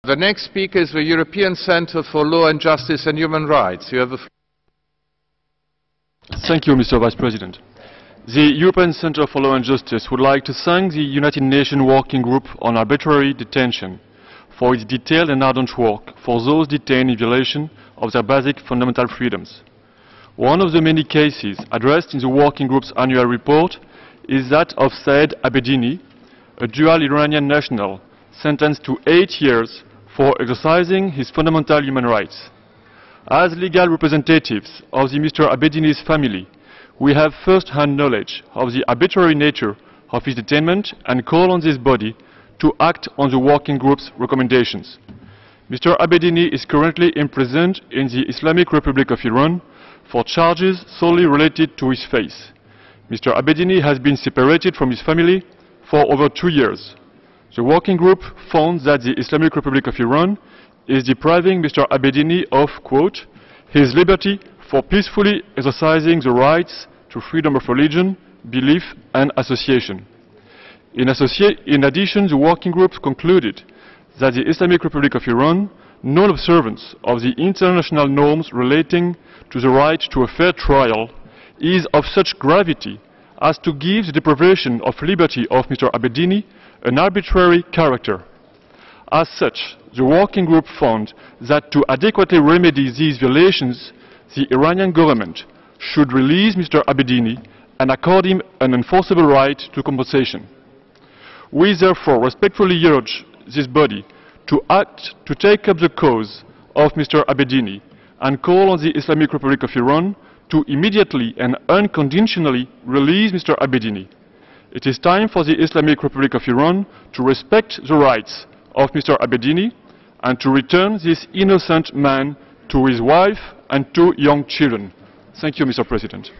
The next speaker is the European Centre for Law and Justice and Human Rights. You have the floor. Thank you, Mr. Vice President. The European Centre for Law and Justice would like to thank the United Nations Working Group on Arbitrary Detention for its detailed and ardent work for those detained in violation of their basic fundamental freedoms. One of the many cases addressed in the Working Group's annual report is that of Saeed Abedini, a dual Iranian national sentenced to 8 years for exercising his fundamental human rights. As legal representatives of the Mr. Abedini's family, we have first-hand knowledge of the arbitrary nature of his detainment and call on this body to act on the Working Group's recommendations. Mr. Abedini is currently imprisoned in the Islamic Republic of Iran for charges solely related to his faith. Mr. Abedini has been separated from his family for over 2 years. The Working Group found that the Islamic Republic of Iran is depriving Mr. Abedini of, quote, his liberty for peacefully exercising the rights to freedom of religion, belief and association. In addition, the Working Group concluded that the Islamic Republic of Iran non-observance of the international norms relating to the right to a fair trial is of such gravity as to give the deprivation of liberty of Mr. Abedini an arbitrary character. As such, the Working Group found that to adequately remedy these violations, the Iranian government should release Mr. Abedini and accord him an enforceable right to compensation. We therefore respectfully urge this body to take up the cause of Mr. Abedini and call on the Islamic Republic of Iran to immediately and unconditionally release Mr. Abedini. It is time for the Islamic Republic of Iran to respect the rights of Mr. Abedini and to return this innocent man to his wife and 2 young children. Thank you, Mr. President.